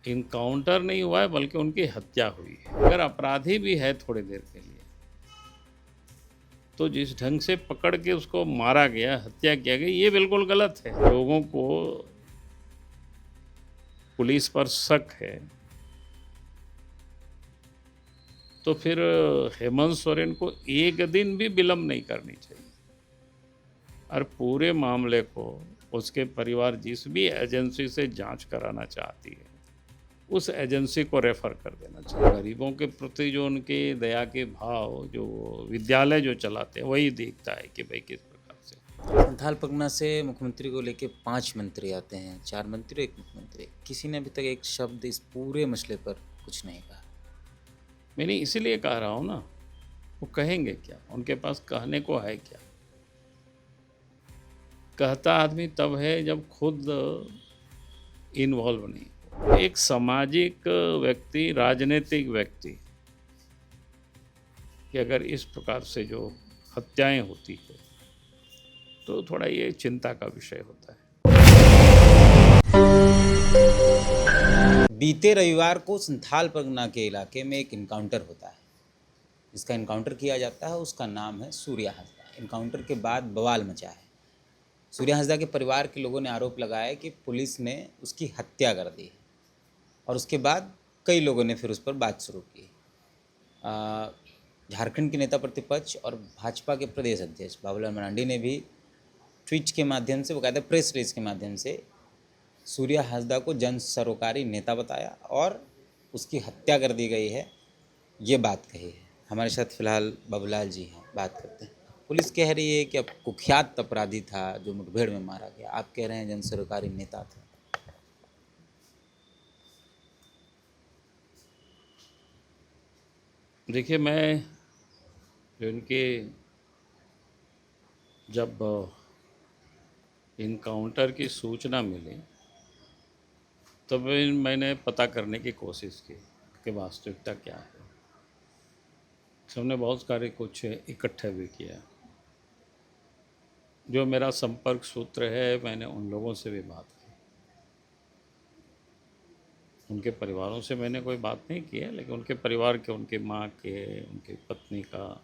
Encounter नहीं हुआ है बल्कि उनकी हत्या हुई है। अगर अपराधी भी है थोड़ी देर के लिए तो जिस ढंग से पकड़ के उसको मारा गया, हत्या किया गया, ये बिल्कुल गलत है। लोगों को पुलिस पर शक है तो फिर हेमंत सोरेन को एक दिन भी विलंब नहीं करनी चाहिए और पूरे मामले को उसके परिवार जिस भी एजेंसी से जांच कराना चाहती है उस एजेंसी को रेफर कर देना चाहिए। गरीबों के प्रति जो उनके दया के भाव जो विद्यालय जो चलाते हैं वही देखता है कि भाई किस प्रकार से। संथाल परगना से मुख्यमंत्री को लेके 5 मंत्री आते हैं, 4 मंत्री, 1 मुख्यमंत्री। किसी ने अभी तक एक शब्द इस पूरे मसले पर कुछ नहीं कहा। मैंने इसीलिए कह रहा हूँ ना, वो कहेंगे क्या, उनके पास कहने को है क्या। कहता आदमी तब है जब खुद इन्वॉल्व नहीं हो। एक सामाजिक व्यक्ति, राजनीतिक व्यक्ति कि अगर इस प्रकार से जो हत्याएं होती है तो थोड़ा ये चिंता का विषय होता है। बीते रविवार को संथाल परगना के इलाके में एक इनकाउंटर होता है। जिसका इनकाउंटर किया जाता है उसका नाम है सूर्या हांसदा। इनकाउंटर के बाद बवाल मचा है। सूर्या हांसदा के परिवार के लोगों ने आरोप लगाया कि पुलिस ने उसकी हत्या कर दी और उसके बाद कई लोगों ने फिर उस पर बात शुरू की। झारखंड के नेता प्रतिपक्ष और भाजपा के प्रदेश अध्यक्ष बाबूलाल मरांडी ने भी ट्वीट के माध्यम से, वो कहते हैं प्रेस रिलीज के माध्यम से, सूर्या हांसदा को जन सरोकारी नेता बताया और उसकी हत्या कर दी गई है, ये बात कही है। हमारे साथ फिलहाल बाबूलाल जी हैं, बात करते हैं। पुलिस कह रही है कि अब कुख्यात अपराधी था जो मुठभेड़ में मारा गया, आप कह रहे हैं जन सरोकारी नेता था। देखिए, मैं जो इनके जब इनकाउंटर की सूचना मिली तब मैंने पता करने की कोशिश की कि वास्तविकता क्या है। हमने बहुत सारे कुछ इकट्ठे भी किया। जो मेरा संपर्क सूत्र है, मैंने उन लोगों से भी बात की। उनके परिवारों से मैंने कोई बात नहीं की है, लेकिन उनके परिवार के, उनकी माँ के, उनकी पत्नी का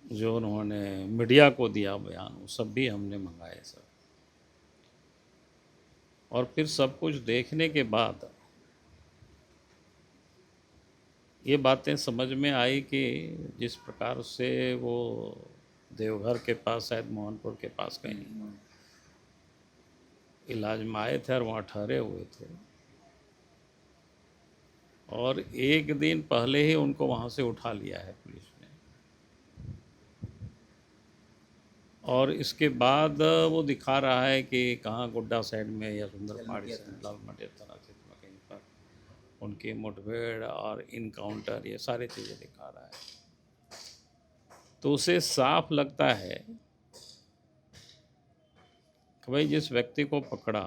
जो उन्होंने मीडिया को दिया बयान, वो सब भी हमने मंगाए सर। और फिर सब कुछ देखने के बाद ये बातें समझ में आई कि जिस प्रकार से वो देवघर के पास, शायद मोहनपुर के पास कहीं इलाज में आए थे और वहाँ ठहरे हुए थे और एक दिन पहले ही उनको वहाँ से उठा लिया है पुलिस ने। और इसके बाद वो दिखा रहा है कि कहाँ गोड्डा साइड में या सुंदर पहाड़ी साइड, लाल मटिया तरह से कहीं पर उनकी मुठभेड़ और इनकाउंटर, ये सारी चीज़ें दिखा रहा है। तो उसे साफ लगता है कि भाई जिस व्यक्ति को पकड़ा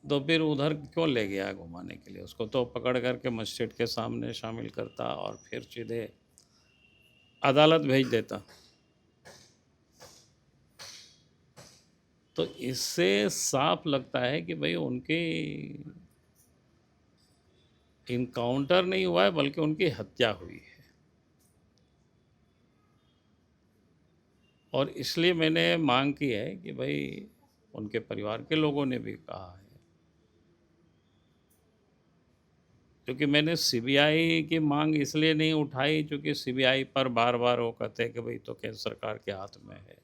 तो फिर उधर क्यों ले गया घुमाने के लिए। उसको तो पकड़ करके मजिस्ट्रेट के सामने शामिल करता और फिर सीधे अदालत भेज देता। तो इससे साफ लगता है कि भाई उनकी इनकाउंटर नहीं हुआ है बल्कि उनकी हत्या हुई है। और इसलिए मैंने मांग की है कि भाई, उनके परिवार के लोगों ने भी कहा है, क्योंकि मैंने सीबीआई की मांग इसलिए नहीं उठाई क्योंकि सीबीआई पर बार बार वो कहते हैं कि भाई तो केंद्र सरकार के हाथ में है।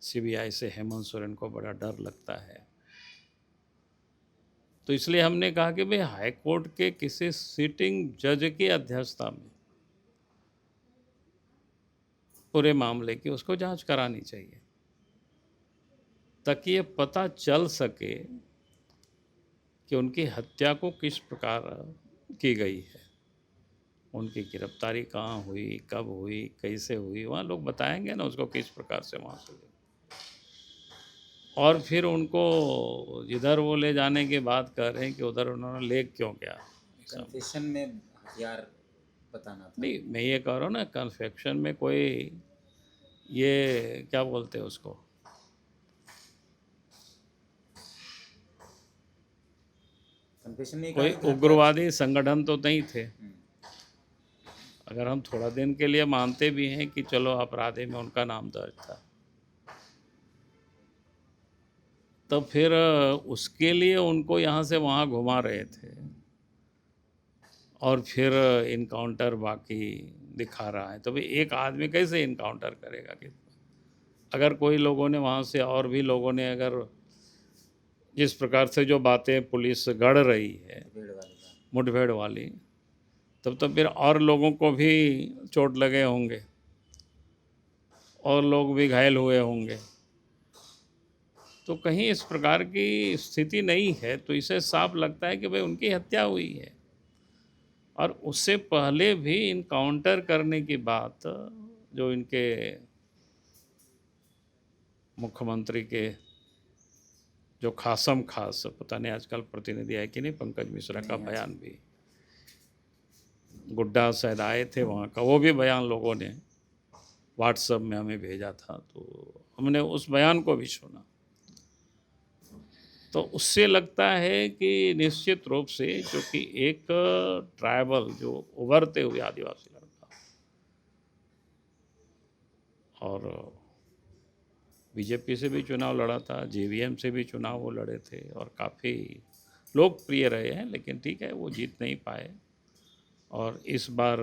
सीबीआई से हेमंत सोरेन को बड़ा डर लगता है। तो इसलिए हमने कहा कि भाई हाई कोर्ट के किसी सिटिंग जज की अध्यक्षता में पूरे मामले की उसको जांच करानी चाहिए ताकि ये पता चल सके कि उनकी हत्या को किस प्रकार की गई है, उनकी गिरफ्तारी कहाँ हुई, कब हुई, कैसे हुई, वहाँ लोग बताएंगे ना उसको किस प्रकार से वहाँ से। और फिर उनको जिधर वो ले जाने की बात कर रहे हैं कि उधर उन्होंने ले क्यों गया। कन्फेशन में हथियार बताना था। नहीं, मैं ये कह रहा हूँ ना, कन्फेक्शन में कोई ये क्या बोलते हैं उसको, कन्फेशन में कोई कहा था उग्रवादी संगठन तो नहीं थे। हम्म, अगर हम थोड़ा दिन के लिए मानते भी हैं कि चलो अपराधी में उनका नाम दर्ज था, तो फिर उसके लिए उनको यहाँ से वहाँ घुमा रहे थे और फिर इनकाउंटर बाकी दिखा रहा है। तो भाई एक आदमी कैसे इनकाउंटर करेगा कि अगर कोई लोगों ने वहाँ से और भी लोगों ने अगर जिस प्रकार से जो बातें पुलिस गढ़ रही है भीड़ वाली बात। मुठभेड़ वाली, तब तो फिर और लोगों को भी चोट लगे होंगे और लोग भी घायल हुए होंगे। तो कहीं इस प्रकार की स्थिति नहीं है, तो इसे साफ लगता है कि भाई उनकी हत्या हुई है। और उससे पहले भी इनकाउंटर करने की बात जो इनके मुख्यमंत्री के जो खासम खास, पता नहीं आजकल प्रतिनिधि है कि नहीं, पंकज मिश्रा का बयान भी, गुड्डा शायद आए थे वहाँ का, वो भी बयान लोगों ने व्हाट्सएप में हमें भेजा था, तो हमने उस बयान को भी सुना। तो उससे लगता है कि निश्चित रूप से क्योंकि एक ट्राइबल जो उभरते हुए आदिवासी लड़का और बीजेपी से भी चुनाव लड़ा था, जेवीएम से भी चुनाव वो लड़े थे और काफ़ी लोकप्रिय रहे हैं, लेकिन ठीक है वो जीत नहीं पाए। और इस बार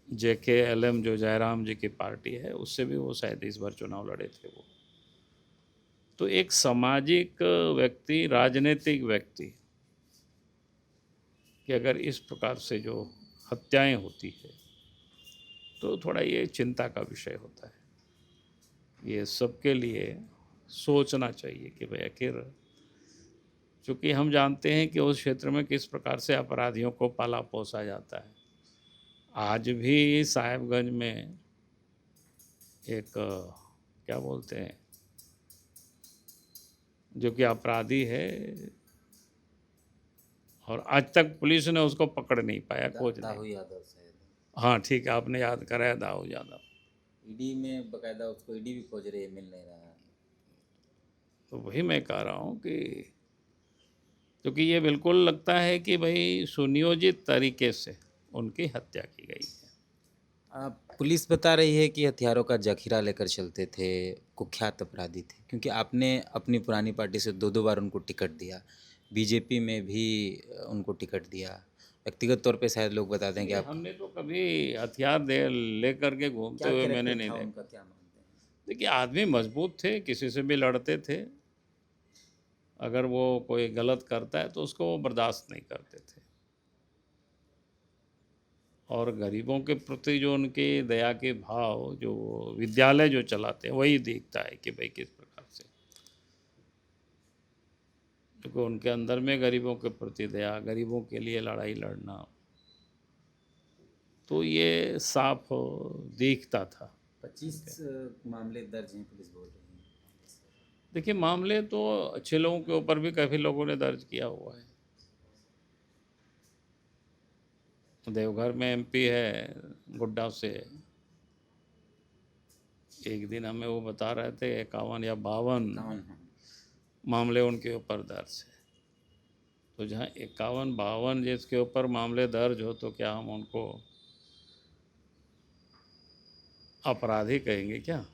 JKLM जो जयराम जी की पार्टी है उससे भी वो शायद इस बार चुनाव लड़े थे वो। तो एक सामाजिक व्यक्ति, राजनीतिक व्यक्ति कि अगर इस प्रकार से जो हत्याएं होती है तो थोड़ा ये चिंता का विषय होता है। ये सबके लिए सोचना चाहिए कि भाई आखिर, चूँकि हम जानते हैं कि उस क्षेत्र में किस प्रकार से अपराधियों को पाला पोसा जाता है। आज भी साहेबगंज में एक क्या बोलते हैं जो कि अपराधी है और आज तक पुलिस ने उसको पकड़ नहीं पाया, खोज नहीं। दाऊ यादव शायद, हाँ ठीक है, आपने याद कराया, दाऊ यादव। ईडी में बकायदा उसको ईडी भी खोज रही है, मिल नहीं रहा है। तो वही मैं कह रहा हूँ कि क्योंकि ये बिल्कुल लगता है कि भाई सुनियोजित तरीके से उनकी हत्या की गई है। पुलिस बता रही है कि हथियारों का जखीरा लेकर चलते थे, कुख्यात अपराधी थे, क्योंकि आपने अपनी पुरानी पार्टी से दो दो बार उनको टिकट दिया, बीजेपी में भी उनको टिकट दिया। व्यक्तिगत तौर पे शायद लोग बताते हैं कि आप हमने तो कभी हथियार दे लेकर के घूमते क्या हुए मैंने कैरेक्टर नहीं था देखा। उनका, क्या मानते हैं? देखिए आदमी मजबूत थे, किसी से भी लड़ते थे, अगर वो कोई गलत करता है तो उसको वो बर्दाश्त नहीं करते थे। और गरीबों के प्रति जो उनके दया के भाव, जो विद्यालय जो चलाते हैं, वही दिखता है कि भाई किस प्रकार से, क्योंकि उनके अंदर में गरीबों के प्रति दया, गरीबों के लिए लड़ाई लड़ना, तो ये साफ दिखता था। 25 मामले दर्ज हैं, पुलिस बोल रही है। देखिए मामले तो अच्छे लोगों के ऊपर भी काफ़ी लोगों ने दर्ज किया हुआ है। देवघर में MP है गुड्डा से, एक दिन हमें वो बता रहे थे 51 या 52 मामले उनके ऊपर दर्ज है। तो जहाँ 51-52 जिसके ऊपर मामले दर्ज हो, तो क्या हम उनको अपराधी कहेंगे क्या?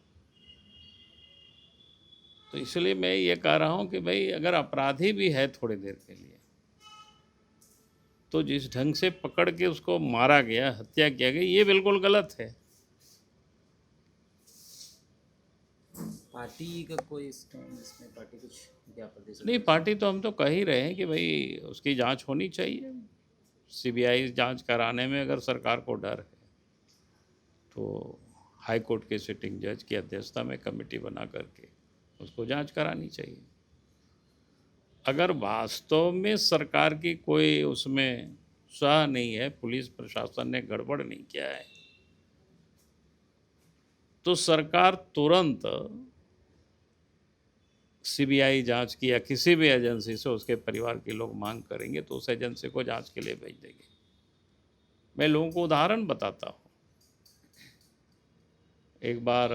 तो इसलिए मैं ये कह रहा हूँ कि भाई अगर अपराधी भी है थोड़ी देर के लिए, तो जिस ढंग से पकड़ के उसको मारा गया, हत्या किया गया, ये बिल्कुल गलत है। पार्टी का कोई स्टैंड इसमें, पार्टी कुछ क्या प्रदेश? नहीं, पार्टी तो हम तो कह ही रहे हैं कि भाई उसकी जांच होनी चाहिए। CBI जांच कराने में अगर सरकार को डर है तो हाई कोर्ट के सिटिंग जज की अध्यक्षता में कमेटी बना करके उसको जांच करानी चाहिए। अगर वास्तव में सरकार की कोई उसमें सह नहीं है, पुलिस प्रशासन ने गड़बड़ नहीं किया है, तो सरकार तुरंत CBI जांच की या किसी भी एजेंसी से उसके परिवार के लोग मांग करेंगे तो उस एजेंसी को जांच के लिए भेज देंगे। मैं लोगों को उदाहरण बताता हूँ। एक बार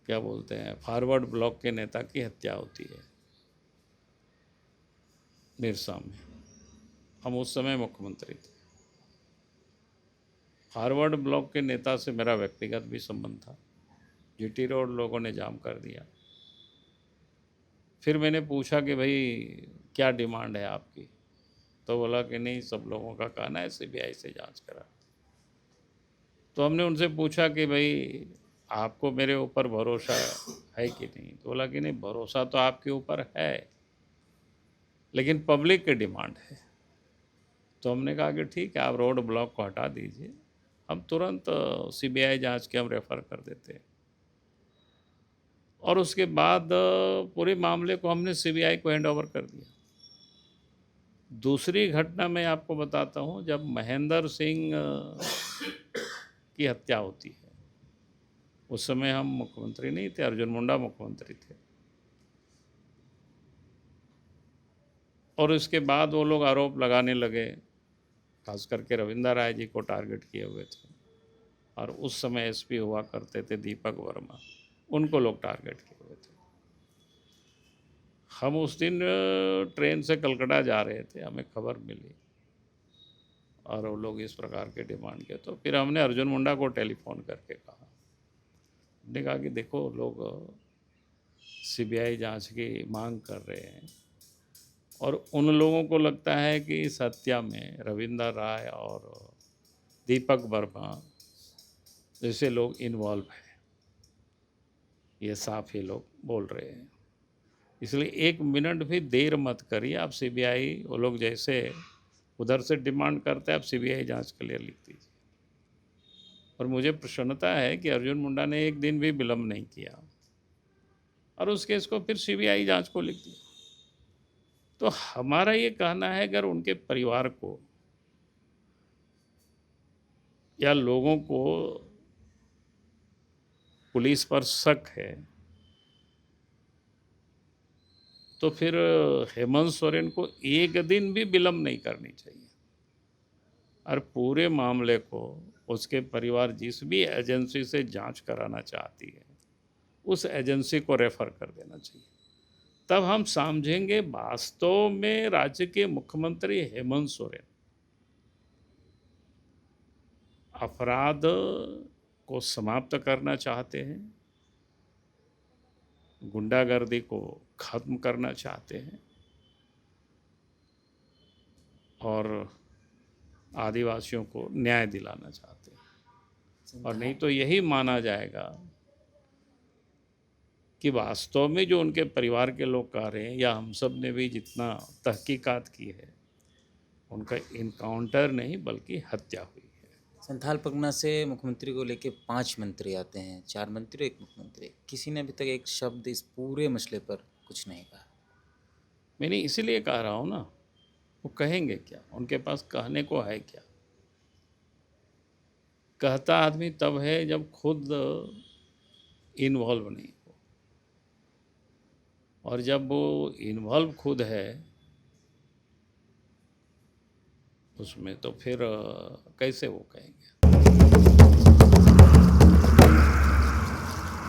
क्या बोलते हैं, फॉरवर्ड ब्लॉक के नेता की हत्या होती है निरसा में। हम उस समय मुख्यमंत्री थे। फॉरवर्ड ब्लॉक के नेता से मेरा व्यक्तिगत भी संबंध था। जीटी रोड लोगों ने जाम कर दिया। फिर मैंने पूछा कि भाई क्या डिमांड है आपकी, तो बोला कि नहीं, सब लोगों का कहना है सीबीआई से जांच करा। तो हमने उनसे पूछा कि भाई आपको मेरे ऊपर भरोसा है कि नहीं, तो बोला कि नहीं, भरोसा तो आपके ऊपर है, लेकिन पब्लिक की डिमांड है। तो हमने कहा कि ठीक है, आप रोड ब्लॉक को हटा दीजिए, हम तुरंत सीबीआई जांच के हम रेफ़र कर देते हैं। और उसके बाद पूरे मामले को हमने सीबीआई को हैंड ओवर कर दिया। दूसरी घटना मैं आपको बताता हूँ, जब महेंद्र सिंह की हत्या होती है, उस समय हम मुख्यमंत्री नहीं थे, अर्जुन मुंडा मुख्यमंत्री थे। और इसके बाद वो लोग आरोप लगाने लगे, खास करके रविंदर राय जी को टारगेट किए हुए थे। और उस समय एसपी हुआ करते थे दीपक वर्मा, उनको लोग टारगेट किए हुए थे। हम उस दिन ट्रेन से कलकत्ता जा रहे थे, हमें खबर मिली और वो लोग इस प्रकार के डिमांड किए। तो फिर हमने अर्जुन मुंडा को टेलीफोन करके कहा, हमने कहा कि देखो, लोग सीबीआई जांच की मांग कर रहे हैं और उन लोगों को लगता है कि इस हत्या में रविंदर राय और दीपक वर्मा जैसे लोग इन्वॉल्व हैं, ये साफ ये लोग बोल रहे हैं। इसलिए 1 मिनट भी देर मत करिए, आप सीबीआई, वो लोग जैसे उधर से डिमांड करते हैं, आप सीबीआई जांच के लिए लिख दीजिए। और मुझे प्रसन्नता है कि अर्जुन मुंडा ने एक दिन भी विलम्ब नहीं किया और उस केस को फिर सीबीआई जांच को लिख दिया। तो हमारा ये कहना है, अगर उनके परिवार को या लोगों को पुलिस पर शक है, तो फिर हेमंत सोरेन को एक दिन भी विलम्ब नहीं करनी चाहिए और पूरे मामले को उसके परिवार जिस भी एजेंसी से जांच कराना चाहती है, उस एजेंसी को रेफर कर देना चाहिए। तब हम समझेंगे वास्तव में राज्य के मुख्यमंत्री हेमंत सोरेन अपराध को समाप्त करना चाहते हैं, गुंडागर्दी को खत्म करना चाहते हैं और आदिवासियों को न्याय दिलाना चाहते हैं। और नहीं तो यही माना जाएगा कि वास्तव में जो उनके परिवार के लोग कह रहे हैं, या हम सब ने भी जितना तहकीकात की है, उनका इनकाउंटर नहीं बल्कि हत्या हुई है। संथाल परगना से मुख्यमंत्री को लेके 5 मंत्री आते हैं, 4 मंत्री और 1 मुख्यमंत्री। किसी ने अभी तक एक शब्द इस पूरे मसले पर कुछ नहीं कहा। मैंने इसीलिए कह रहा हूँ ना, वो कहेंगे क्या, उनके पास कहने को है क्या? कहता आदमी तब है जब खुद इन्वॉल्व नहीं हो, और जब वो इन्वॉल्व खुद है उसमें, तो फिर कैसे वो कहेंगे?